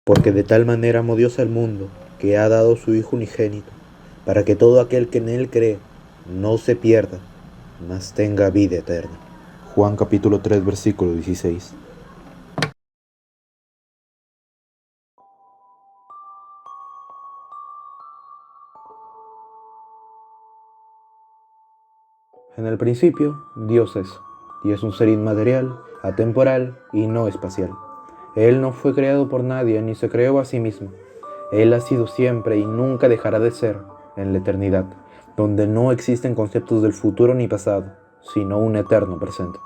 Porque de tal manera amó Dios al mundo, que ha dado su Hijo unigénito, para que todo aquel que en Él cree no se pierda, mas tenga vida eterna. Juan capítulo 3, versículo 16. En el principio, Dios es, y es un ser inmaterial, atemporal y no espacial. Él no fue creado por nadie ni se creó a sí mismo. Él ha sido siempre y nunca dejará de ser en la eternidad, donde no existen conceptos del futuro ni pasado, sino un eterno presente.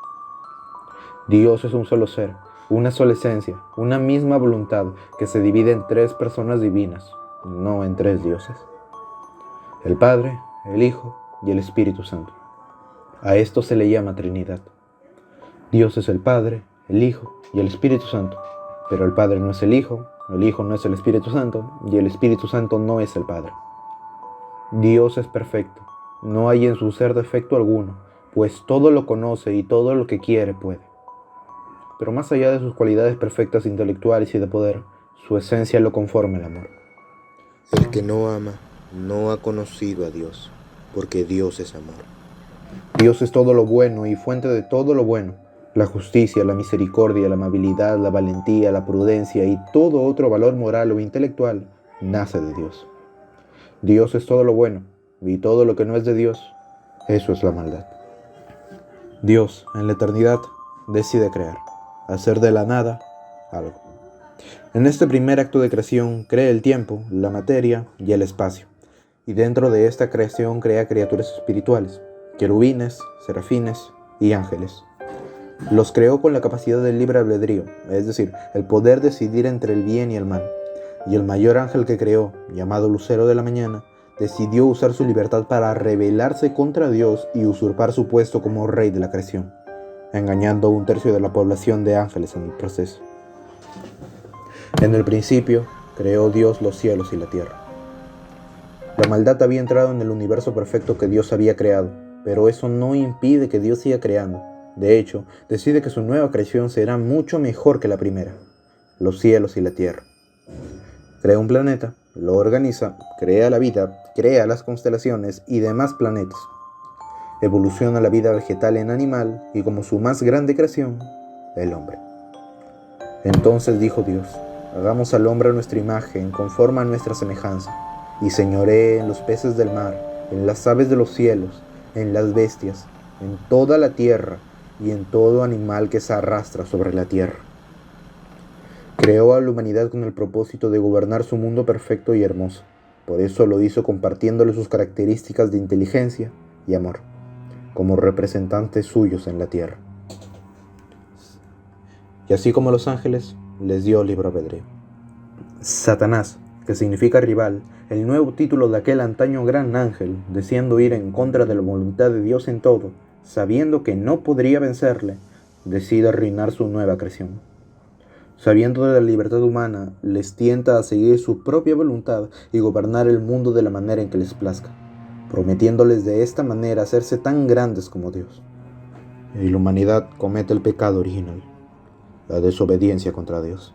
Dios es un solo ser, una sola esencia, una misma voluntad que se divide en tres personas divinas, no en tres dioses. El Padre, el Hijo y el Espíritu Santo. A esto se le llama Trinidad. Dios es el Padre, el Hijo y el Espíritu Santo, pero el Padre no es el Hijo no es el Espíritu Santo y el Espíritu Santo no es el Padre. Dios es perfecto, no hay en su ser defecto alguno, pues todo lo conoce y todo lo que quiere puede. Pero más allá de sus cualidades perfectas intelectuales y de poder, su esencia lo conforma el amor. El que no ama no ha conocido a Dios, porque Dios es amor. Dios es todo lo bueno y fuente de todo lo bueno. La justicia, la misericordia, la amabilidad, la valentía, la prudencia y todo otro valor moral o intelectual nace de Dios. Dios es todo lo bueno y todo lo que no es de Dios, eso es la maldad. Dios, en la eternidad, decide crear, hacer de la nada algo. En este primer acto de creación crea el tiempo, la materia y el espacio. Y dentro de esta creación crea criaturas espirituales, querubines, serafines y ángeles. Los creó con la capacidad del libre albedrío, es decir, el poder decidir entre el bien y el mal. Y el mayor ángel que creó, llamado Lucero de la Mañana, decidió usar su libertad para rebelarse contra Dios y usurpar su puesto como rey de la creación, engañando a un tercio de la población de ángeles en el proceso. En el principio, creó Dios los cielos y la tierra. La maldad había entrado en el universo perfecto que Dios había creado, pero eso no impide que Dios siga creando. De hecho, decide que su nueva creación será mucho mejor que la primera, los cielos y la tierra. Crea un planeta, lo organiza, crea la vida, crea las constelaciones y demás planetas. Evoluciona la vida vegetal en animal y como su más grande creación, el hombre. Entonces dijo Dios, hagamos al hombre a nuestra imagen, conforme a nuestra semejanza, y señoree en los peces del mar, en las aves de los cielos, en las bestias, en toda la tierra y en todo animal que se arrastra sobre la tierra. Creó a la humanidad con el propósito de gobernar su mundo perfecto y hermoso. Por eso lo hizo compartiéndole sus características de inteligencia y amor, como representantes suyos en la tierra. Y así como los ángeles, les dio libre albedrío. Satanás, que significa rival, el nuevo título de aquel antaño gran ángel, deseando ir en contra de la voluntad de Dios en todo, sabiendo que no podría vencerle, decide arruinar su nueva creación. Sabiendo de la libertad humana, les tienta a seguir su propia voluntad y gobernar el mundo de la manera en que les plazca, prometiéndoles de esta manera hacerse tan grandes como Dios. Y la humanidad comete el pecado original, la desobediencia contra Dios.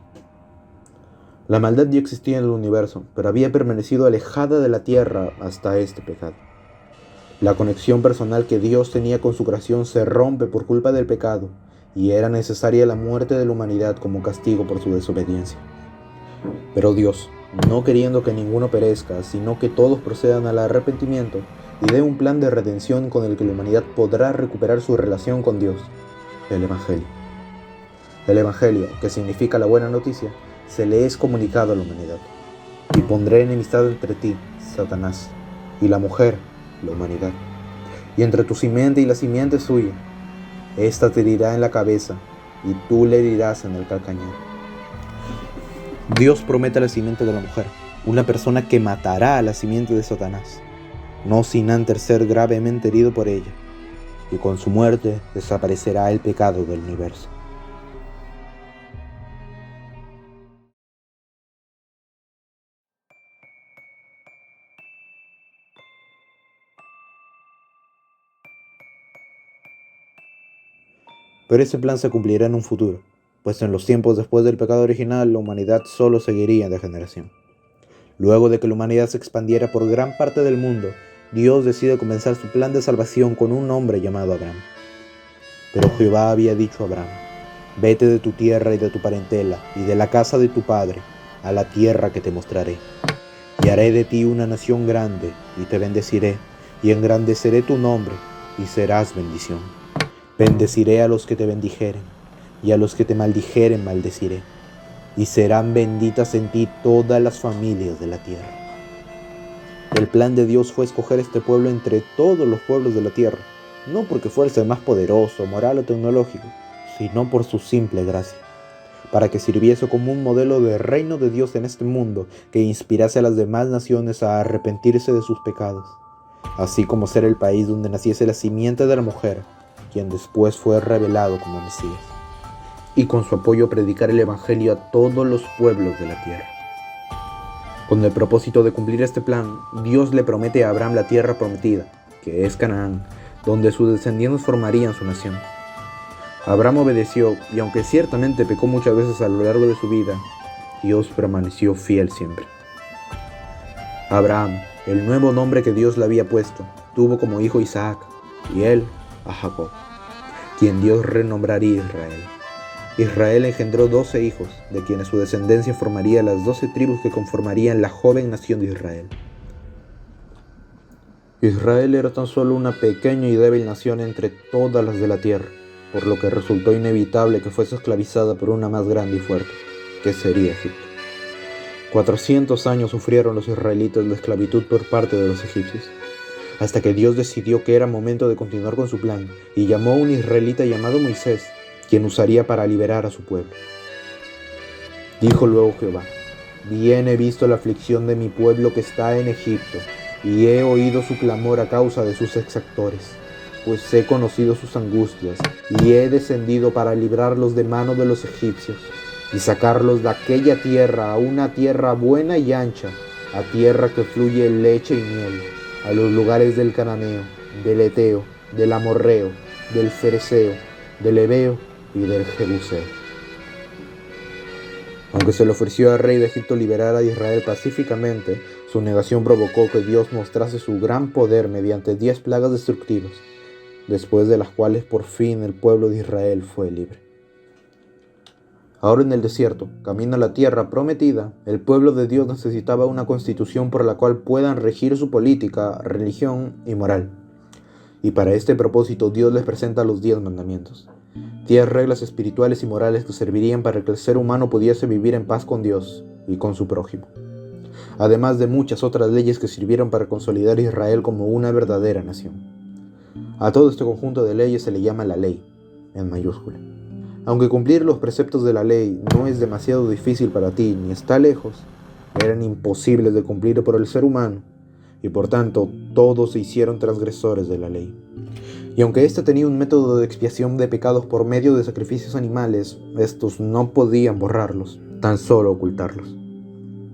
La maldad ya existía en el universo, pero había permanecido alejada de la tierra hasta este pecado. La conexión personal que Dios tenía con su creación se rompe por culpa del pecado, y era necesaria la muerte de la humanidad como castigo por su desobediencia. Pero Dios, no queriendo que ninguno perezca, sino que todos procedan al arrepentimiento, ideó un plan de redención con el que la humanidad podrá recuperar su relación con Dios, el Evangelio. El Evangelio, que significa la buena noticia, se le es comunicado a la humanidad. Y pondré enemistad entre ti, Satanás, y la mujer, la humanidad, y entre tu simiente y la simiente suya. Esta te herirá en la cabeza, y tú le herirás en el calcañar. Dios promete a la simiente de la mujer, una persona que matará a la simiente de Satanás, no sin antes ser gravemente herido por ella, y con su muerte desaparecerá el pecado del universo. Pero ese plan se cumplirá en un futuro, pues en los tiempos después del pecado original la humanidad solo seguiría en degeneración. Luego de que la humanidad se expandiera por gran parte del mundo, Dios decide comenzar su plan de salvación con un hombre llamado Abraham. Pero Jehová había dicho a Abraham: vete de tu tierra y de tu parentela y de la casa de tu padre a la tierra que te mostraré. Y haré de ti una nación grande y te bendeciré y engrandeceré tu nombre y serás bendición. Bendeciré a los que te bendijeren y a los que te maldijeren maldeciré. Y serán benditas en ti todas las familias de la tierra. El plan de Dios fue escoger este pueblo entre todos los pueblos de la tierra, no porque fuese el más poderoso, moral o tecnológico, sino por su simple gracia, para que sirviese como un modelo de reino de Dios en este mundo que inspirase a las demás naciones a arrepentirse de sus pecados, así como ser el país donde naciese la simiente de la mujer, quien después fue revelado como Mesías, y con su apoyo predicar el evangelio a todos los pueblos de la tierra. Con el propósito de cumplir este plan, Dios le promete a Abraham la tierra prometida, que es Canaán, donde sus descendientes formarían su nación. Abraham obedeció, y aunque ciertamente pecó muchas veces a lo largo de su vida, Dios permaneció fiel siempre. Abraham, el nuevo nombre que Dios le había puesto, tuvo como hijo Isaac, y él a Jacob, quien Dios renombraría Israel. Israel engendró 12 hijos, de quienes su descendencia formaría las 12 tribus que conformarían la joven nación de Israel. Israel era tan solo una pequeña y débil nación entre todas las de la tierra, por lo que resultó inevitable que fuese esclavizada por una más grande y fuerte, que sería Egipto. 400 años sufrieron los israelitas la esclavitud por parte de los egipcios, hasta que Dios decidió que era momento de continuar con su plan, y llamó a un israelita llamado Moisés, quien usaría para liberar a su pueblo. Dijo luego Jehová: bien he visto la aflicción de mi pueblo que está en Egipto, y he oído su clamor a causa de sus exactores, pues he conocido sus angustias, y he descendido para librarlos de mano de los egipcios, y sacarlos de aquella tierra a una tierra buena y ancha, a tierra que fluye leche y miel, a los lugares del cananeo, del eteo, del amorreo, del fereceo, del heveo y del jebuseo. Aunque se le ofreció al rey de Egipto liberar a Israel pacíficamente, su negación provocó que Dios mostrase su gran poder mediante 10 plagas destructivas, después de las cuales por fin el pueblo de Israel fue libre. Ahora en el desierto, camino a la tierra prometida, el pueblo de Dios necesitaba una constitución por la cual puedan regir su política, religión y moral. Y para este propósito Dios les presenta los 10 mandamientos. 10 reglas espirituales y morales que servirían para que el ser humano pudiese vivir en paz con Dios y con su prójimo, además de muchas otras leyes que sirvieron para consolidar a Israel como una verdadera nación. A todo este conjunto de leyes se le llama la ley, en mayúscula. Aunque cumplir los preceptos de la ley no es demasiado difícil para ti ni está lejos, eran imposibles de cumplir por el ser humano, y por tanto todos se hicieron transgresores de la ley. Y aunque ésta tenía un método de expiación de pecados por medio de sacrificios animales, estos no podían borrarlos, tan solo ocultarlos.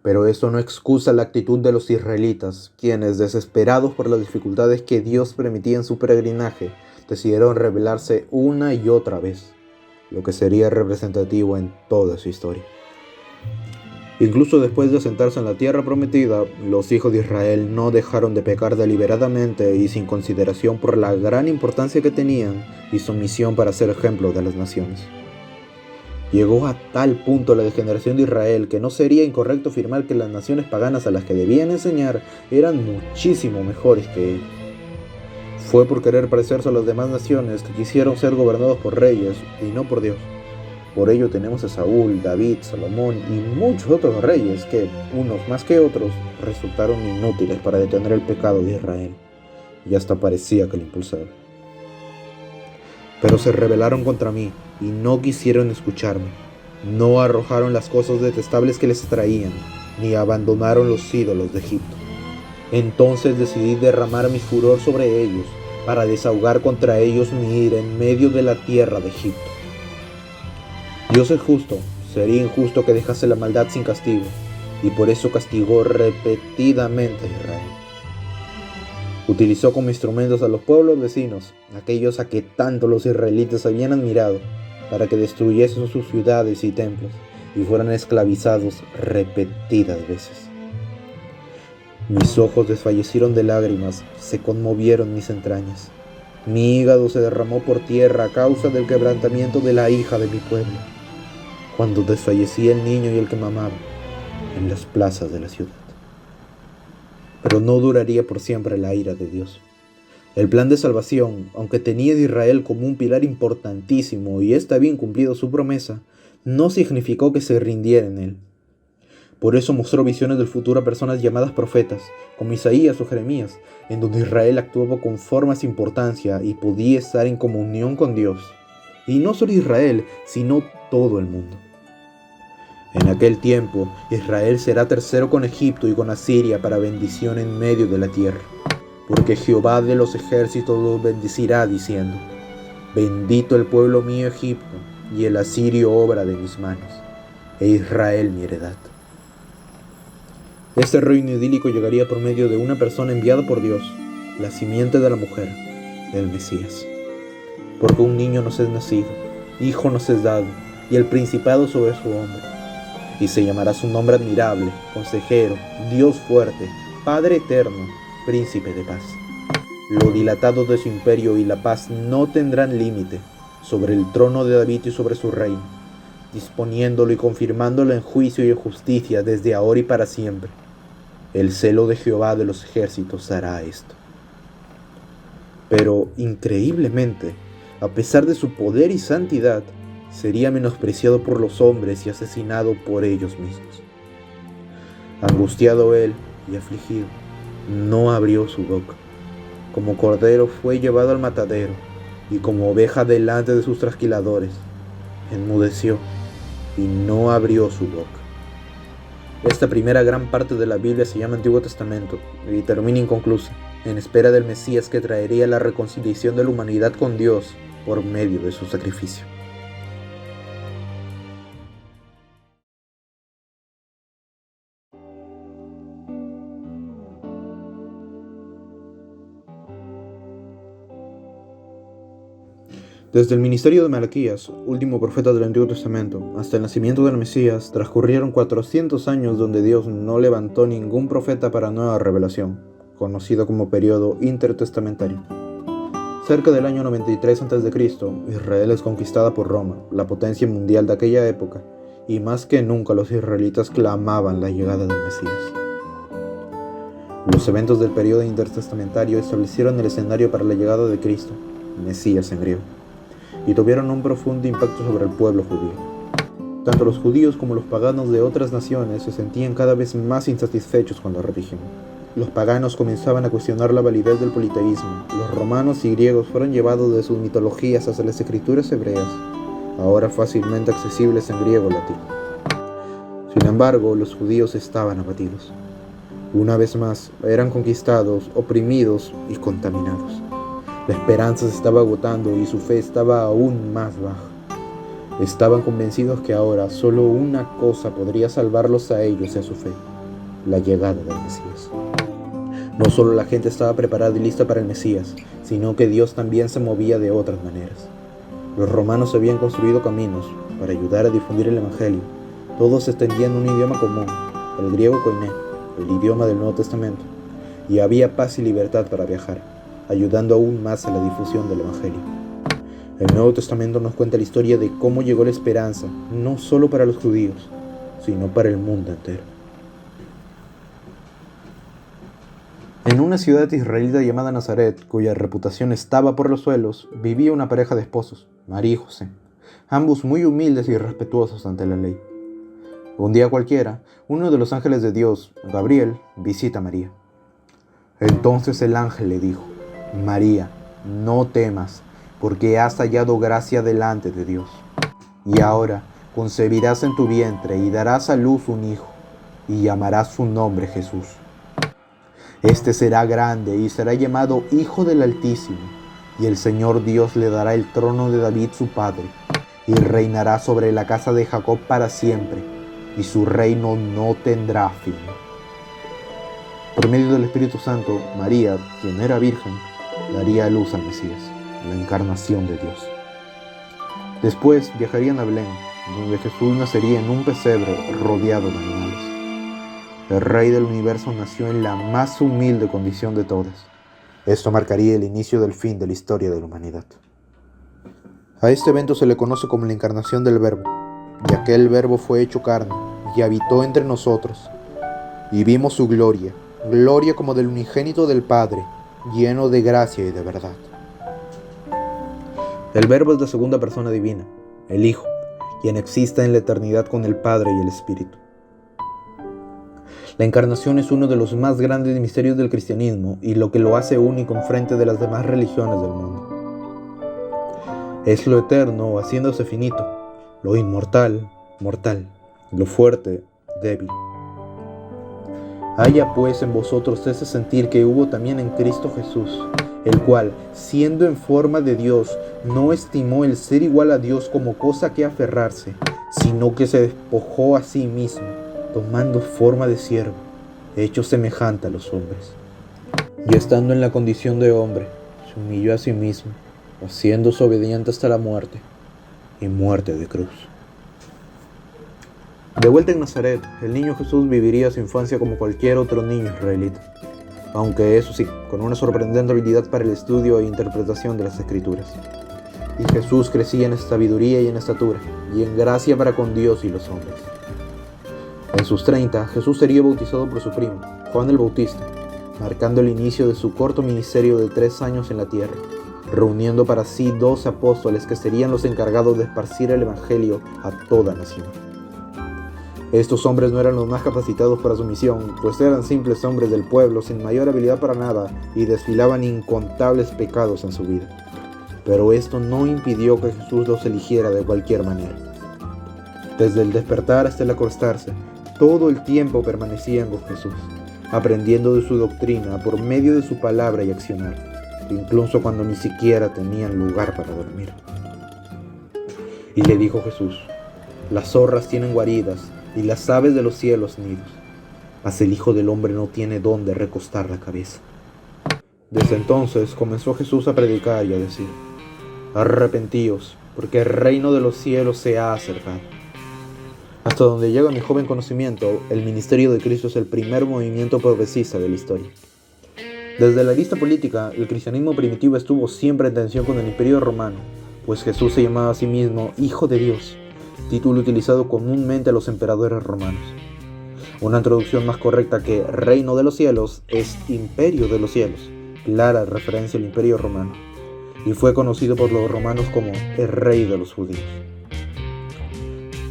Pero eso no excusa la actitud de los israelitas, quienes, desesperados por las dificultades que Dios permitía en su peregrinaje, decidieron rebelarse una y otra vez, lo que sería representativo en toda su historia. Incluso después de asentarse en la tierra prometida, los hijos de Israel no dejaron de pecar deliberadamente y sin consideración por la gran importancia que tenían y su misión para ser ejemplo de las naciones. Llegó a tal punto la degeneración de Israel que no sería incorrecto afirmar que las naciones paganas a las que debían enseñar eran muchísimo mejores que ellos. Fue por querer parecerse a las demás naciones que quisieron ser gobernados por reyes y no por Dios. Por ello tenemos a Saúl, David, Salomón y muchos otros reyes que, unos más que otros, resultaron inútiles para detener el pecado de Israel, y hasta parecía que lo impulsaban. Pero se rebelaron contra mí y no quisieron escucharme. No arrojaron las cosas detestables que les traían, ni abandonaron los ídolos de Egipto. Entonces decidí derramar mi furor sobre ellos, para desahogar contra ellos mi ira en medio de la tierra de Egipto. Dios es justo, sería injusto que dejase la maldad sin castigo, y por eso castigó repetidamente a Israel. Utilizó como instrumentos a los pueblos vecinos, aquellos a que tanto los israelitas habían admirado, para que destruyesen sus ciudades y templos y fueran esclavizados repetidas veces. Mis ojos desfallecieron de lágrimas, se conmovieron mis entrañas. Mi hígado se derramó por tierra a causa del quebrantamiento de la hija de mi pueblo, cuando desfallecía el niño y el que mamaba en las plazas de la ciudad. Pero no duraría por siempre la ira de Dios. El plan de salvación, aunque tenía de Israel como un pilar importantísimo y ésta había cumplido su promesa, no significó que se rindiera en él. Por eso mostró visiones del futuro a personas llamadas profetas, como Isaías o Jeremías, en donde Israel actuaba con formas de importancia y podía estar en comunión con Dios. Y no solo Israel, sino todo el mundo. En aquel tiempo, Israel será tercero con Egipto y con Asiria para bendición en medio de la tierra. Porque Jehová de los ejércitos los bendecirá diciendo: bendito el pueblo mío Egipto, y el asirio obra de mis manos, e Israel mi heredad. Este reino idílico llegaría por medio de una persona enviada por Dios, la simiente de la mujer, el Mesías. Porque un niño nos es nacido, hijo nos es dado, y el principado sobre su hombro. Y se llamará su nombre admirable, consejero, Dios fuerte, Padre eterno, príncipe de paz. Lo dilatado de su imperio y la paz no tendrán límite sobre el trono de David y sobre su reino, disponiéndolo y confirmándolo en juicio y en justicia desde ahora y para siempre. El celo de Jehová de los ejércitos hará esto. Pero, increíblemente, a pesar de su poder y santidad, sería menospreciado por los hombres y asesinado por ellos mismos. Angustiado él y afligido, no abrió su boca. Como cordero fue llevado al matadero, y como oveja delante de sus trasquiladores, enmudeció y no abrió su boca. Esta primera gran parte de la Biblia se llama Antiguo Testamento y termina inconclusa, en espera del Mesías que traería la reconciliación de la humanidad con Dios por medio de su sacrificio. Desde el ministerio de Malaquías, último profeta del Antiguo Testamento, hasta el nacimiento del Mesías, transcurrieron 400 años donde Dios no levantó ningún profeta para nueva revelación, conocido como periodo intertestamentario. Cerca del año 93 a.C., Israel es conquistada por Roma, la potencia mundial de aquella época, y más que nunca los israelitas clamaban la llegada del Mesías. Los eventos del periodo intertestamentario establecieron el escenario para la llegada de Cristo, Mesías en griego, y tuvieron un profundo impacto sobre el pueblo judío. Tanto los judíos como los paganos de otras naciones se sentían cada vez más insatisfechos con la religión. Los paganos comenzaban a cuestionar la validez del politeísmo. Los romanos y griegos fueron llevados de sus mitologías hacia las escrituras hebreas, ahora fácilmente accesibles en griego latín. Sin embargo, los judíos estaban abatidos. Una vez más, eran conquistados, oprimidos y contaminados. La esperanza se estaba agotando y su fe estaba aún más baja. Estaban convencidos que ahora solo una cosa podría salvarlos a ellos y a su fe: la llegada del Mesías. No solo la gente estaba preparada y lista para el Mesías, sino que Dios también se movía de otras maneras. Los romanos habían construido caminos para ayudar a difundir el Evangelio. Todos se extendían un idioma común, el griego koiné, el idioma del Nuevo Testamento, y había paz y libertad para viajar, ayudando aún más a la difusión del Evangelio. El Nuevo Testamento nos cuenta la historia de cómo llegó la esperanza, no solo para los judíos, sino para el mundo entero. En una ciudad israelita llamada Nazaret, cuya reputación estaba por los suelos, vivía una pareja de esposos, María y José, ambos muy humildes y respetuosos ante la ley. Un día cualquiera, uno de los ángeles de Dios, Gabriel, visita a María. Entonces el ángel le dijo: María, no temas, porque has hallado gracia delante de Dios. Y ahora concebirás en tu vientre y darás a luz un hijo, y llamarás su nombre Jesús. Este será grande y será llamado Hijo del Altísimo, y el Señor Dios le dará el trono de David su padre, y reinará sobre la casa de Jacob para siempre, y su reino no tendrá fin. Por medio del Espíritu Santo, María, quien era virgen, daría a luz al Mesías, la encarnación de Dios. Después viajarían a Belén, donde Jesús nacería en un pesebre rodeado de animales. El Rey del universo nació en la más humilde condición de todas. Esto marcaría el inicio del fin de la historia de la humanidad. A este evento se le conoce como la encarnación del Verbo, y aquel Verbo fue hecho carne y habitó entre nosotros. Y vimos su gloria, gloria como del unigénito del Padre, lleno de gracia y de verdad. El Verbo es la segunda persona divina, el Hijo, quien existe en la eternidad con el Padre y el Espíritu. La encarnación es uno de los más grandes misterios del cristianismo y lo que lo hace único en frente de las demás religiones del mundo. Es lo eterno haciéndose finito, lo inmortal, mortal, lo fuerte, débil. Haya pues en vosotros ese sentir que hubo también en Cristo Jesús, el cual, siendo en forma de Dios, no estimó el ser igual a Dios como cosa que aferrarse, sino que se despojó a sí mismo, tomando forma de siervo, hecho semejante a los hombres. Y estando en la condición de hombre, se humilló a sí mismo, haciéndose obediente hasta la muerte, y muerte de cruz. De vuelta en Nazaret, el niño Jesús viviría su infancia como cualquier otro niño israelita, aunque eso sí, con una sorprendente habilidad para el estudio e interpretación de las Escrituras. Y Jesús crecía en sabiduría y en estatura, y en gracia para con Dios y los hombres. En sus 30, Jesús sería bautizado por su primo, Juan el Bautista, marcando el inicio de su corto ministerio de 3 años en la tierra, reuniendo para sí 12 apóstoles que serían los encargados de esparcir el evangelio a toda nación. Estos hombres no eran los más capacitados para su misión, pues eran simples hombres del pueblo sin mayor habilidad para nada y desfilaban incontables pecados en su vida. Pero esto no impidió que Jesús los eligiera de cualquier manera. Desde el despertar hasta el acostarse, todo el tiempo permanecían con Jesús, aprendiendo de su doctrina por medio de su palabra y accionar, incluso cuando ni siquiera tenían lugar para dormir. Y le dijo Jesús: las zorras tienen guaridas y las aves de los cielos nidos, mas el Hijo del Hombre no tiene dónde recostar la cabeza. Desde entonces comenzó Jesús a predicar y a decir: arrepentíos, porque el reino de los cielos se ha acercado. Hasta donde llega mi joven conocimiento, el ministerio de Cristo es el primer movimiento progresista de la historia. Desde la lista política, el cristianismo primitivo estuvo siempre en tensión con el Imperio Romano, pues Jesús se llamaba a sí mismo Hijo de Dios, título utilizado comúnmente a los emperadores romanos. Una traducción más correcta que Reino de los Cielos es Imperio de los Cielos, clara referencia al Imperio Romano, y fue conocido por los romanos como el Rey de los Judíos.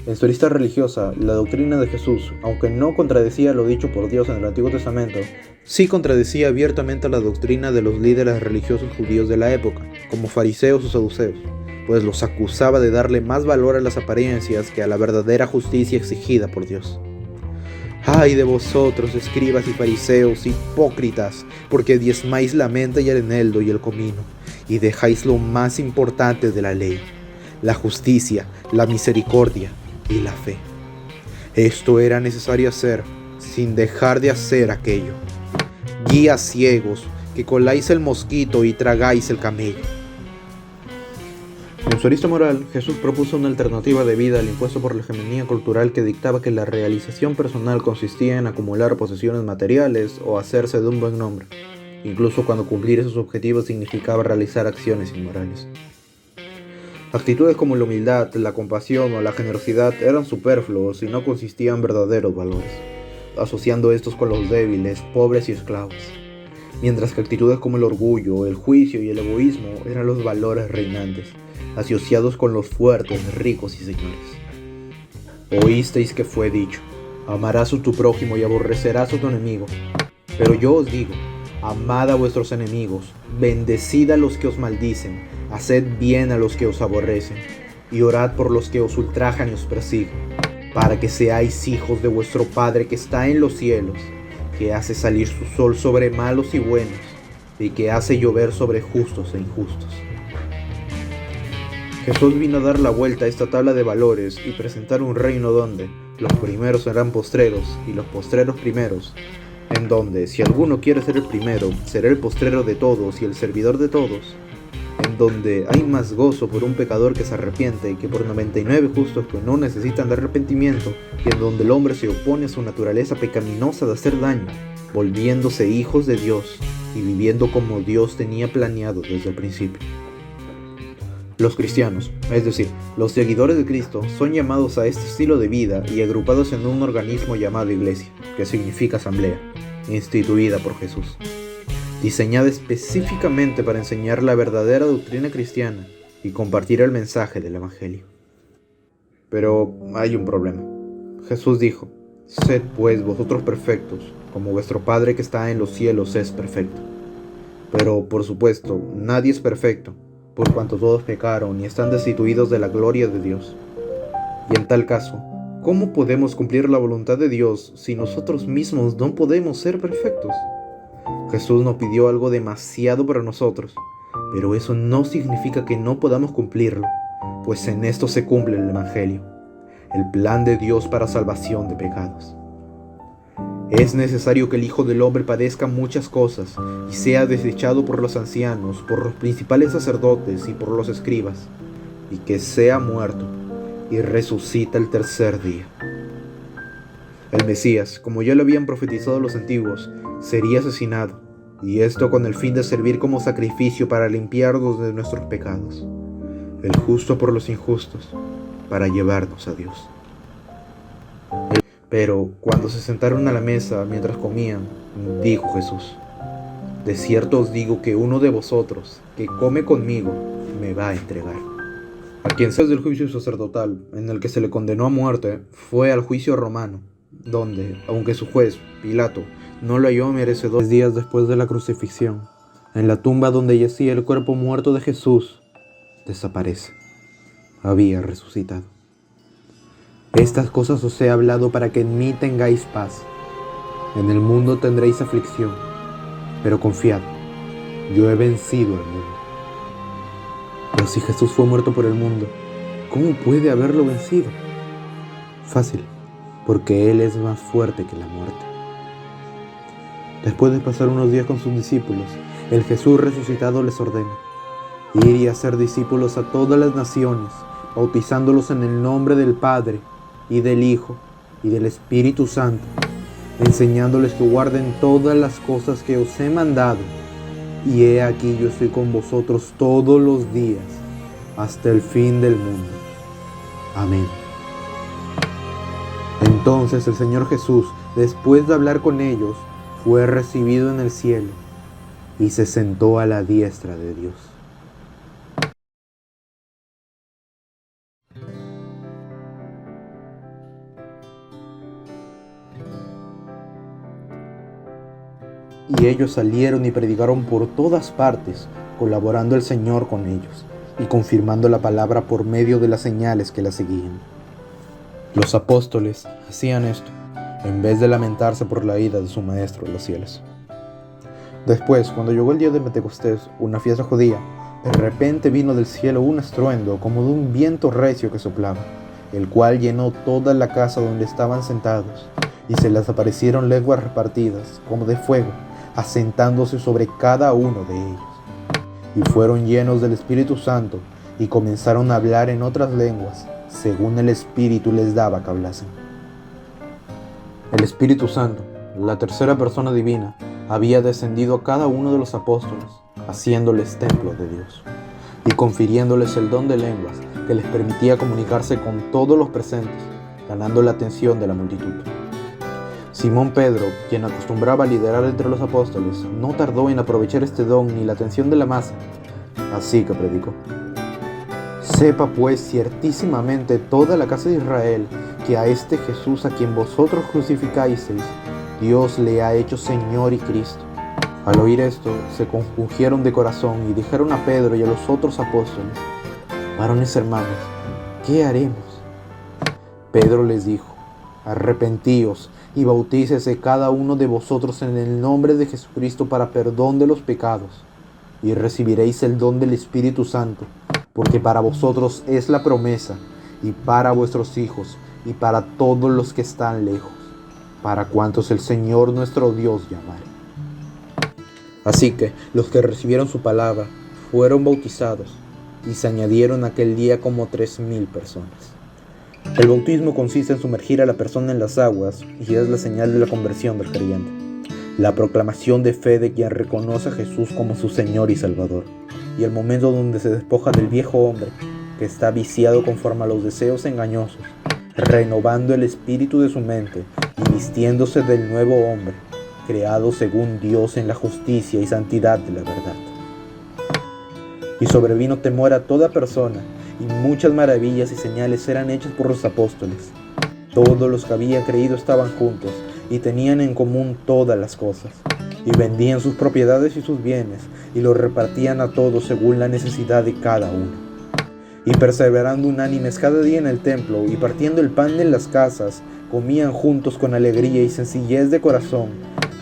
En su lista religiosa, la doctrina de Jesús, aunque no contradecía lo dicho por Dios en el Antiguo Testamento, sí contradecía abiertamente la doctrina de los líderes religiosos judíos de la época, como fariseos o saduceos, pues los acusaba de darle más valor a las apariencias que a la verdadera justicia exigida por Dios. ¡Ay de vosotros, escribas y fariseos, hipócritas, porque diezmáis la menta y el eneldo y el comino, y dejáis lo más importante de la ley, la justicia, la misericordia y la fe! Esto era necesario hacer, sin dejar de hacer aquello. Guías ciegos, que coláis el mosquito y tragáis el camello. En su arista moral, Jesús propuso una alternativa de vida al impuesto por la hegemonía cultural que dictaba que la realización personal consistía en acumular posesiones materiales o hacerse de un buen nombre, incluso cuando cumplir esos objetivos significaba realizar acciones inmorales. Actitudes como la humildad, la compasión o la generosidad eran superfluos y no consistían en verdaderos valores, asociando estos con los débiles, pobres y esclavos, mientras que actitudes como el orgullo, el juicio y el egoísmo eran los valores reinantes, asociados con los fuertes, ricos y señores. Oísteis que fue dicho: amarás a tu prójimo y aborrecerás a tu enemigo. Pero yo os digo: amad a vuestros enemigos, bendecid a los que os maldicen, haced bien a los que os aborrecen, y orad por los que os ultrajan y os persiguen, para que seáis hijos de vuestro Padre que está en los cielos, que hace salir su sol sobre malos y buenos, y que hace llover sobre justos e injustos. Jesús vino a dar la vuelta a esta tabla de valores y presentar un reino donde los primeros serán postreros y los postreros primeros, en donde si alguno quiere ser el primero, será el postrero de todos y el servidor de todos, en en donde hay más gozo por un pecador que se arrepiente que por 99 justos que no necesitan de arrepentimiento, y en donde el hombre se opone a su naturaleza pecaminosa de hacer daño, volviéndose hijos de Dios y viviendo como Dios tenía planeado desde el principio. Los cristianos, es decir, los seguidores de Cristo, son llamados a este estilo de vida y agrupados en un organismo llamado Iglesia, que significa asamblea, instituida por Jesús, diseñada específicamente para enseñar la verdadera doctrina cristiana y compartir el mensaje del Evangelio. Pero hay un problema. Jesús dijo: «Sed pues vosotros perfectos, como vuestro Padre que está en los cielos es perfecto». Pero, por supuesto, nadie es perfecto, por cuanto todos pecaron y están destituidos de la gloria de Dios. Y en tal caso, ¿cómo podemos cumplir la voluntad de Dios si nosotros mismos no podemos ser perfectos? Jesús nos pidió algo demasiado para nosotros, pero eso no significa que no podamos cumplirlo, pues en esto se cumple el Evangelio, el plan de Dios para salvación de pecados. Es necesario que el Hijo del Hombre padezca muchas cosas y sea desechado por los ancianos, por los principales sacerdotes y por los escribas, y que sea muerto y resucita el tercer día. El Mesías, como ya lo habían profetizado los antiguos, sería asesinado, y esto con el fin de servir como sacrificio para limpiarnos de nuestros pecados, el justo por los injustos, para llevarnos a Dios. Pero cuando se sentaron a la mesa mientras comían, dijo Jesús: «De cierto os digo que uno de vosotros, que come conmigo, me va a entregar». A quien se del juicio sacerdotal, en el que se le condenó a muerte, fue al juicio romano, donde, aunque su juez, Pilato, no lo halló merecedor, 3 días después de la crucifixión, en la tumba donde yacía el cuerpo muerto de Jesús, desaparece. Había resucitado. Estas cosas os he hablado para que en mí tengáis paz. En el mundo tendréis aflicción, pero confiad, yo he vencido al mundo. Pero si Jesús fue muerto por el mundo, ¿cómo puede haberlo vencido? Fácil, porque Él es más fuerte que la muerte. Después de pasar unos días con sus discípulos, el Jesús resucitado les ordena: ir y hacer discípulos a todas las naciones, bautizándolos en el nombre del Padre, y del Hijo, y del Espíritu Santo, enseñándoles que guarden todas las cosas que os he mandado. Y he aquí yo estoy con vosotros todos los días, hasta el fin del mundo. Amén. Entonces el Señor Jesús, después de hablar con ellos, fue recibido en el cielo, y se sentó a la diestra de Dios. Y ellos salieron y predicaron por todas partes, colaborando el Señor con ellos, y confirmando la palabra por medio de las señales que la seguían. Los apóstoles hacían esto, en vez de lamentarse por la ida de su Maestro en los cielos. Después, cuando llegó el día de Pentecostés, una fiesta judía, de repente vino del cielo un estruendo como de un viento recio que soplaba, el cual llenó toda la casa donde estaban sentados, y se les aparecieron lenguas repartidas, como de fuego, asentándose sobre cada uno de ellos. Y fueron llenos del Espíritu Santo, y comenzaron a hablar en otras lenguas, según el Espíritu les daba que hablasen. El Espíritu Santo, la tercera persona divina, había descendido a cada uno de los apóstoles, haciéndoles templo de Dios, y confiriéndoles el don de lenguas que les permitía comunicarse con todos los presentes, ganando la atención de la multitud. Simón Pedro, quien acostumbraba a liderar entre los apóstoles, no tardó en aprovechar este don ni la atención de la masa, así que predicó: «Sepa pues ciertísimamente toda la casa de Israel que a este Jesús a quien vosotros crucificasteis, Dios le ha hecho Señor y Cristo». Al oír esto, se compungieron de corazón y dijeron a Pedro y a los otros apóstoles: «Varones hermanos, ¿qué haremos?». Pedro les dijo: «Arrepentíos y bautícese cada uno de vosotros en el nombre de Jesucristo para perdón de los pecados, y recibiréis el don del Espíritu Santo, porque para vosotros es la promesa, y para vuestros hijos, y para todos los que están lejos, para cuantos el Señor nuestro Dios llamare». Así que los que recibieron su palabra fueron bautizados y se añadieron aquel día como 3,000 personas. El bautismo consiste en sumergir a la persona en las aguas y es la señal de la conversión del creyente, la proclamación de fe de quien reconoce a Jesús como su Señor y Salvador, y el momento donde se despoja del viejo hombre que está viciado conforme a los deseos engañosos, renovando el espíritu de su mente y vistiéndose del nuevo hombre, creado según Dios en la justicia y santidad de la verdad. Y sobrevino temor a toda persona, y muchas maravillas y señales eran hechas por los apóstoles. Todos los que habían creído estaban juntos, y tenían en común todas las cosas, y vendían sus propiedades y sus bienes, y los repartían a todos según la necesidad de cada uno. Y perseverando unánimes cada día en el templo, y partiendo el pan en las casas, comían juntos con alegría y sencillez de corazón,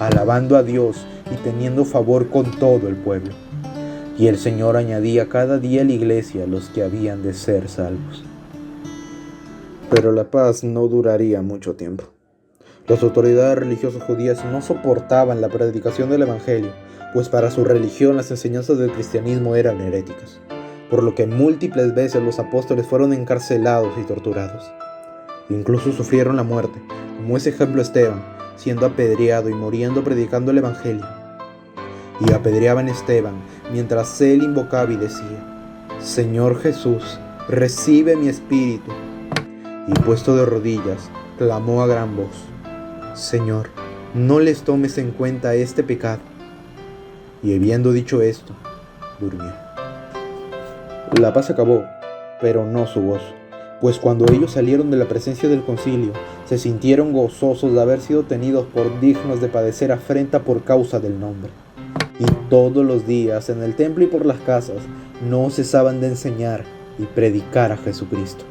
alabando a Dios y teniendo favor con todo el pueblo. Y el Señor añadía cada día a la iglesia los que habían de ser salvos. Pero la paz no duraría mucho tiempo. Las autoridades religiosas judías no soportaban la predicación del Evangelio, pues para su religión las enseñanzas del cristianismo eran heréticas, por lo que múltiples veces los apóstoles fueron encarcelados y torturados. Incluso sufrieron la muerte, como es ejemplo Esteban, siendo apedreado y muriendo predicando el Evangelio. Y apedreaban a Esteban, mientras él invocaba y decía: Señor Jesús, recibe mi espíritu. Y puesto de rodillas, clamó a gran voz: Señor, no les tomes en cuenta este pecado. Y habiendo dicho esto, durmió. La paz acabó, pero no su gozo, pues cuando ellos salieron de la presencia del concilio, se sintieron gozosos de haber sido tenidos por dignos de padecer afrenta por causa del nombre. Y todos los días en el templo y por las casas no cesaban de enseñar y predicar a Jesucristo.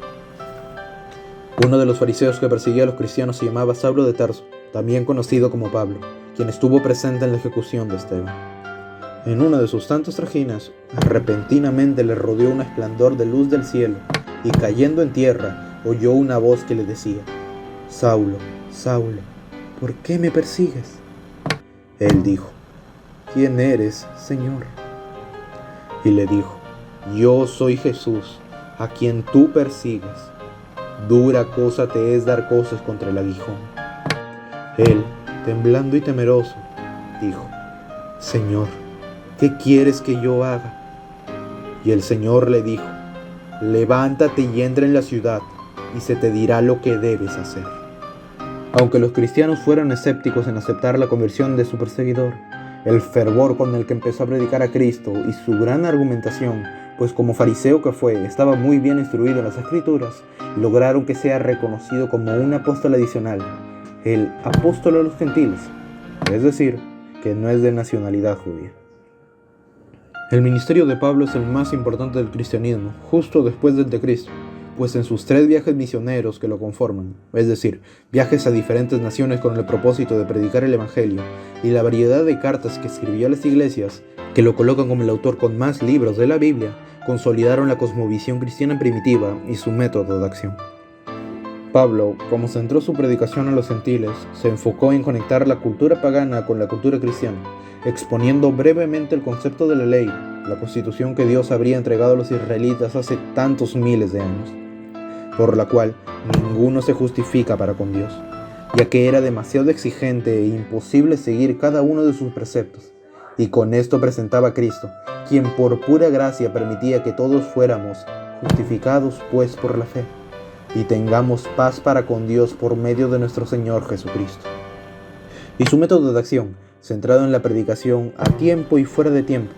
Uno de los fariseos que perseguía a los cristianos se llamaba Saulo de Tarso, también conocido como Pablo, quien estuvo presente en la ejecución de Esteban. En una de sus tantos trajines, repentinamente le rodeó un esplendor de luz del cielo, y cayendo en tierra, oyó una voz que le decía: Saulo, Saulo, ¿por qué me persigues? Él dijo: ¿Quién eres, Señor? Y le dijo: Yo soy Jesús, a quien tú persigues. Dura cosa te es dar coces contra el aguijón. Él, temblando y temeroso, dijo: Señor, ¿qué quieres que yo haga? Y el Señor le dijo: Levántate y entra en la ciudad, y se te dirá lo que debes hacer. Aunque los cristianos fueran escépticos en aceptar la conversión de su perseguidor, el fervor con el que empezó a predicar a Cristo y su gran argumentación, pues como fariseo que fue, estaba muy bien instruido en las Escrituras, lograron que sea reconocido como un apóstol adicional, el apóstol de los gentiles, es decir, que no es de nacionalidad judía. El ministerio de Pablo es el más importante del cristianismo, justo después del de Cristo, pues en sus 3 viajes misioneros que lo conforman, es decir, viajes a diferentes naciones con el propósito de predicar el Evangelio, y la variedad de cartas que escribió a las iglesias, que lo colocan como el autor con más libros de la Biblia, consolidaron la cosmovisión cristiana primitiva y su método de acción. Pablo, como centró su predicación a los gentiles, se enfocó en conectar la cultura pagana con la cultura cristiana, exponiendo brevemente el concepto de la ley, la constitución que Dios habría entregado a los israelitas hace tantos miles de años, por la cual ninguno se justifica para con Dios, ya que era demasiado exigente e imposible seguir cada uno de sus preceptos, y con esto presentaba a Cristo, quien por pura gracia permitía que todos fuéramos justificados pues por la fe, y tengamos paz para con Dios por medio de nuestro Señor Jesucristo. Y su método de acción, centrado en la predicación a tiempo y fuera de tiempo,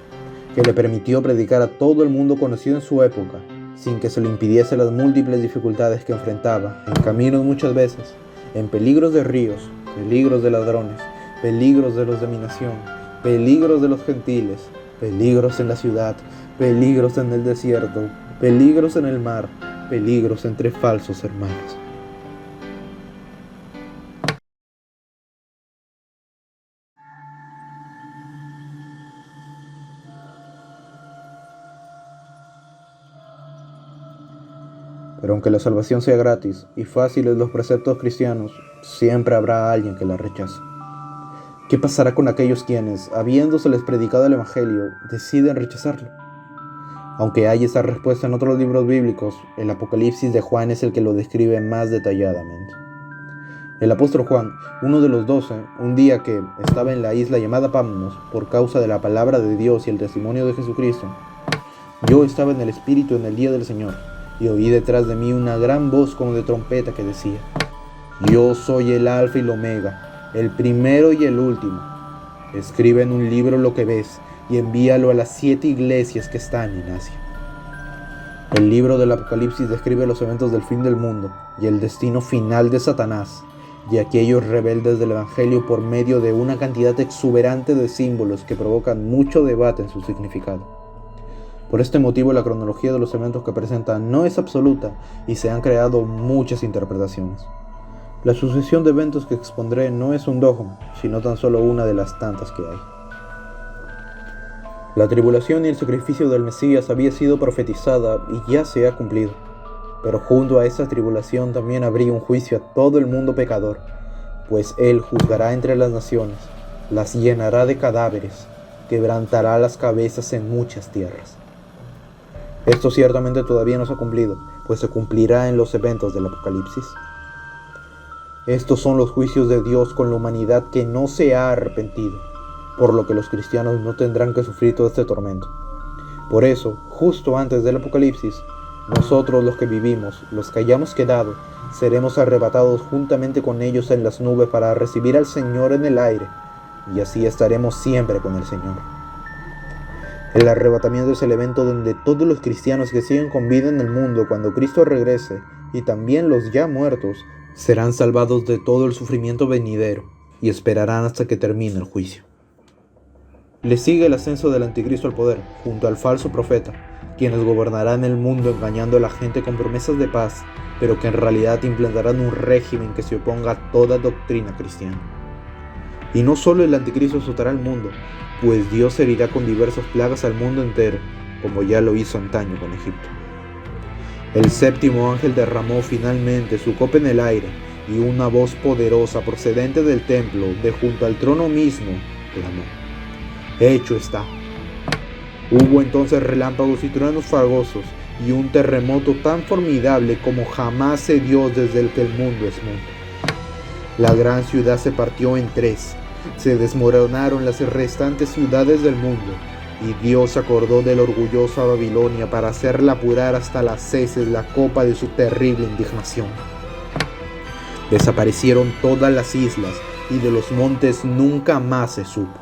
que le permitió predicar a todo el mundo conocido en su época, sin que se lo impidiese las múltiples dificultades que enfrentaba, en caminos muchas veces, en peligros de ríos, peligros de ladrones, peligros de los de mi nación, peligros de los gentiles, peligros en la ciudad, peligros en el desierto, peligros en el mar, peligros entre falsos hermanos. Pero aunque la salvación sea gratis y fáciles los preceptos cristianos, siempre habrá alguien que la rechace. ¿Qué pasará con aquellos quienes, habiéndoseles predicado el Evangelio, deciden rechazarlo? Aunque hay esa respuesta en otros libros bíblicos, el Apocalipsis de Juan es el que lo describe más detalladamente. El apóstol Juan, uno de los 12, un día que estaba en la isla llamada Patmos por causa de la palabra de Dios y el testimonio de Jesucristo, yo estaba en el Espíritu en el día del Señor, y oí detrás de mí una gran voz como de trompeta que decía: Yo soy el Alfa y el Omega, el primero y el último. Escribe en un libro lo que ves y envíalo a las 7 iglesias que están en Asia. El libro del Apocalipsis describe los eventos del fin del mundo y el destino final de Satanás y aquellos rebeldes del Evangelio por medio de una cantidad exuberante de símbolos que provocan mucho debate en su significado. Por este motivo, la cronología de los eventos que presenta no es absoluta y se han creado muchas interpretaciones. La sucesión de eventos que expondré no es un dogma, sino tan solo una de las tantas que hay. La tribulación y el sacrificio del Mesías había sido profetizada y ya se ha cumplido. Pero junto a esa tribulación también habría un juicio a todo el mundo pecador, pues Él juzgará entre las naciones, las llenará de cadáveres, quebrantará las cabezas en muchas tierras. Esto ciertamente todavía no se ha cumplido, pues se cumplirá en los eventos del Apocalipsis. Estos son los juicios de Dios con la humanidad que no se ha arrepentido, por lo que los cristianos no tendrán que sufrir todo este tormento. Por eso, justo antes del Apocalipsis, nosotros los que vivimos, los que hayamos quedado, seremos arrebatados juntamente con ellos en las nubes para recibir al Señor en el aire, y así estaremos siempre con el Señor. El arrebatamiento es el evento donde todos los cristianos que siguen con vida en el mundo cuando Cristo regrese, y también los ya muertos, serán salvados de todo el sufrimiento venidero, y esperarán hasta que termine el juicio. Le sigue el ascenso del anticristo al poder, junto al falso profeta, quienes gobernarán el mundo engañando a la gente con promesas de paz, pero que en realidad implantarán un régimen que se oponga a toda doctrina cristiana. Y no solo el anticristo azotará al mundo, pues Dios herirá con diversas plagas al mundo entero, como ya lo hizo antaño con Egipto. El séptimo ángel derramó finalmente su copa en el aire, y una voz poderosa procedente del templo, de junto al trono mismo, clamó: Hecho está. Hubo entonces relámpagos y truenos fragosos, y un terremoto tan formidable como jamás se dio desde el que el mundo es mundo. La gran ciudad se partió en 3, se desmoronaron las restantes ciudades del mundo, y Dios se acordó de la orgullosa Babilonia para hacerla apurar hasta las heces la copa de su terrible indignación. Desaparecieron todas las islas, y de los montes nunca más se supo.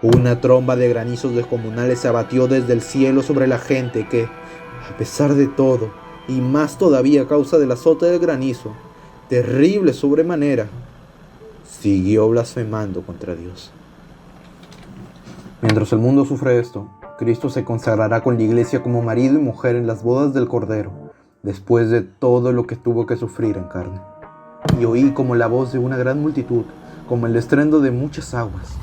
Una tromba de granizos descomunales se abatió desde el cielo sobre la gente que, a pesar de todo, y más todavía a causa del azote del granizo, terrible sobremanera, siguió blasfemando contra Dios. Mientras el mundo sufre esto, Cristo se consagrará con la iglesia como marido y mujer en las bodas del Cordero, después de todo lo que tuvo que sufrir en carne. Y oí como la voz de una gran multitud, como el estruendo de muchas aguas,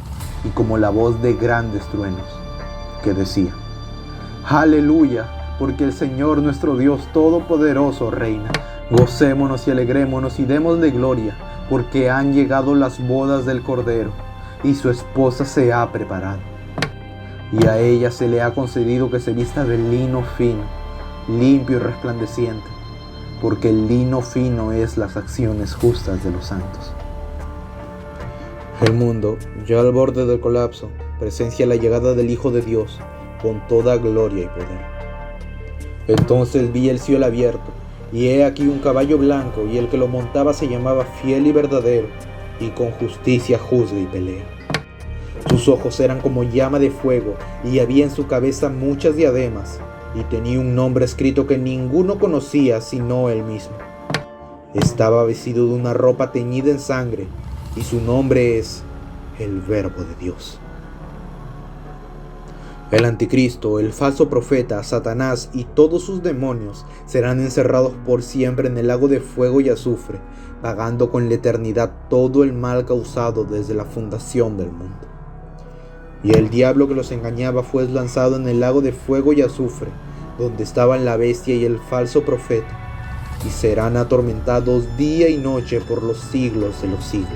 y como la voz de grandes truenos, que decía: Aleluya, porque el Señor nuestro Dios Todopoderoso reina. Gocémonos y alegrémonos y démosle gloria, porque han llegado las bodas del Cordero, y su esposa se ha preparado. Y a ella se le ha concedido que se vista de lino fino, limpio y resplandeciente, porque el lino fino es las acciones justas de los santos. El mundo, ya al borde del colapso, presencia la llegada del Hijo de Dios con toda gloria y poder. Entonces vi el cielo abierto, y he aquí un caballo blanco, y el que lo montaba se llamaba Fiel y Verdadero, y con justicia juzga y pelea. Sus ojos eran como llama de fuego, y había en su cabeza muchas diademas, y tenía un nombre escrito que ninguno conocía sino él mismo. Estaba vestido de una ropa teñida en sangre, y su nombre es el Verbo de Dios. El anticristo, el falso profeta, Satanás y todos sus demonios serán encerrados por siempre en el lago de fuego y azufre, pagando con la eternidad todo el mal causado desde la fundación del mundo. Y el diablo que los engañaba fue lanzado en el lago de fuego y azufre, donde estaban la bestia y el falso profeta, y serán atormentados día y noche por los siglos de los siglos.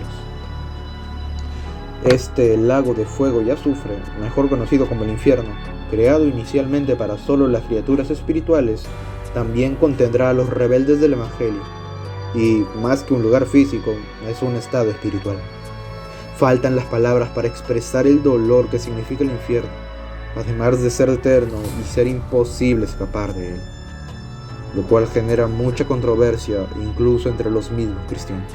Este lago de fuego y azufre, mejor conocido como el infierno, creado inicialmente para solo las criaturas espirituales, también contendrá a los rebeldes del Evangelio, y más que un lugar físico, es un estado espiritual. Faltan las palabras para expresar el dolor que significa el infierno, además de ser eterno y ser imposible escapar de él, lo cual genera mucha controversia incluso entre los mismos cristianos.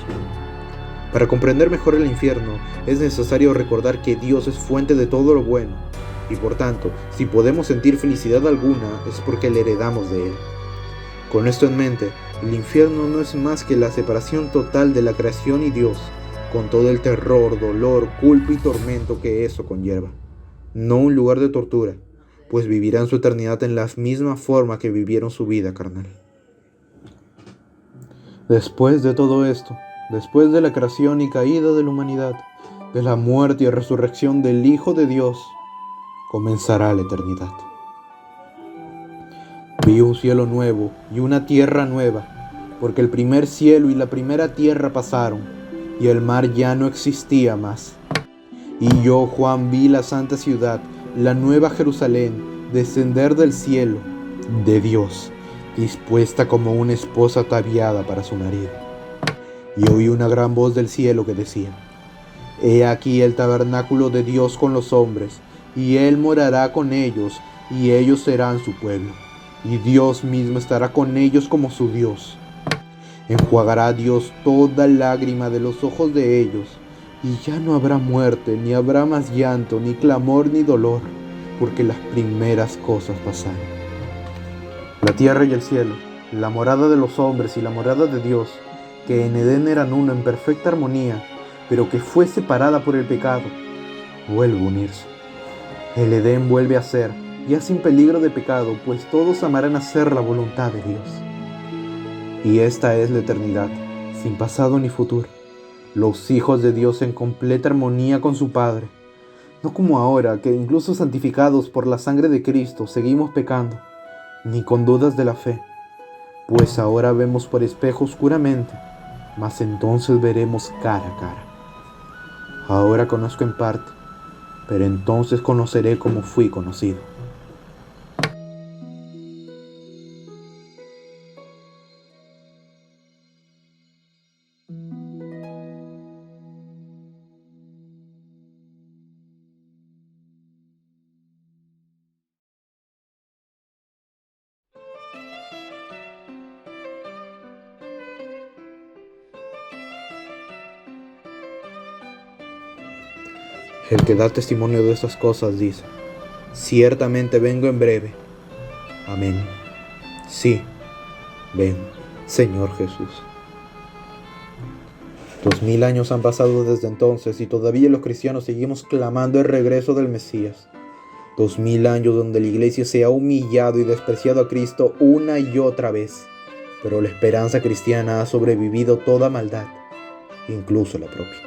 Para comprender mejor el infierno, es necesario recordar que Dios es fuente de todo lo bueno, y por tanto, si podemos sentir felicidad alguna, es porque le heredamos de él. Con esto en mente, el infierno no es más que la separación total de la creación y Dios, con todo el terror, dolor, culpa y tormento que eso conlleva. No un lugar de tortura, pues vivirán su eternidad en la misma forma que vivieron su vida carnal. Después de todo esto, después de la creación y caída de la humanidad, de la muerte y resurrección del Hijo de Dios, comenzará la eternidad. Vi un cielo nuevo y una tierra nueva, porque el primer cielo y la primera tierra pasaron, y el mar ya no existía más. Y yo, Juan, vi la santa ciudad, la nueva Jerusalén, descender del cielo, de Dios, dispuesta como una esposa ataviada para su marido. Y oí una gran voz del cielo que decía: He aquí el tabernáculo de Dios con los hombres, y Él morará con ellos, y ellos serán su pueblo, y Dios mismo estará con ellos como su Dios. Enjuagará Dios toda lágrima de los ojos de ellos, y ya no habrá muerte, ni habrá más llanto, ni clamor, ni dolor, porque las primeras cosas pasaron. La tierra y el cielo, la morada de los hombres y la morada de Dios, que en Edén eran uno en perfecta armonía, pero que fue separada por el pecado, vuelve a unirse. El Edén vuelve a ser, ya sin peligro de pecado, pues todos amarán hacer la voluntad de Dios. Y esta es la eternidad, sin pasado ni futuro, los hijos de Dios en completa armonía con su Padre, no como ahora, que incluso santificados por la sangre de Cristo seguimos pecando, ni con dudas de la fe, pues ahora vemos por espejo oscuramente, mas entonces veremos cara a cara. Ahora conozco en parte, pero entonces conoceré como fui conocido. El que da testimonio de estas cosas dice: Ciertamente vengo en breve. Amén. Sí, ven, Señor Jesús. 2000 años han pasado desde entonces y todavía los cristianos seguimos clamando el regreso del Mesías. 2000 años donde la iglesia se ha humillado y despreciado a Cristo una y otra vez, pero la esperanza cristiana ha sobrevivido toda maldad, incluso la propia.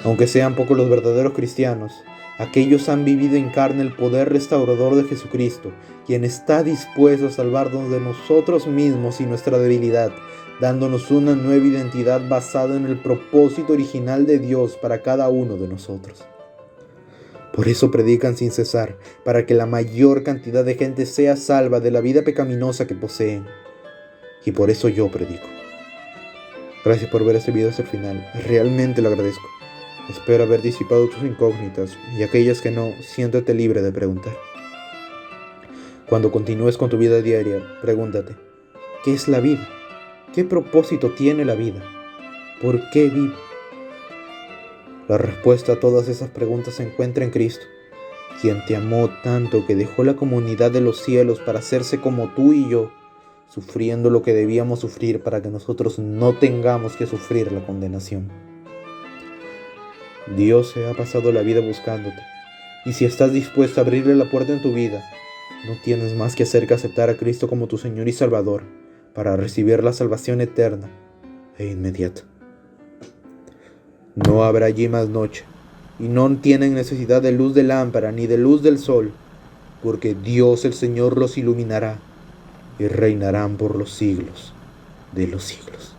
Aunque sean pocos los verdaderos cristianos, aquellos han vivido en carne el poder restaurador de Jesucristo, quien está dispuesto a salvarnos de nosotros mismos y nuestra debilidad, dándonos una nueva identidad basada en el propósito original de Dios para cada uno de nosotros. Por eso predican sin cesar, para que la mayor cantidad de gente sea salva de la vida pecaminosa que poseen. Y por eso yo predico. Gracias por ver este video hasta el final, realmente lo agradezco. Espero haber disipado tus incógnitas, y aquellas que no, siéntate libre de preguntar. Cuando continúes con tu vida diaria, pregúntate: ¿qué es la vida? ¿Qué propósito tiene la vida? ¿Por qué vivo? La respuesta a todas esas preguntas se encuentra en Cristo, quien te amó tanto que dejó la comunidad de los cielos para hacerse como tú y yo, sufriendo lo que debíamos sufrir para que nosotros no tengamos que sufrir la condenación. Dios se ha pasado la vida buscándote, y si estás dispuesto a abrirle la puerta en tu vida, no tienes más que hacer que aceptar a Cristo como tu Señor y Salvador para recibir la salvación eterna e inmediata. No habrá allí más noche, y no tienen necesidad de luz de lámpara ni de luz del sol, porque Dios el Señor los iluminará y reinarán por los siglos de los siglos.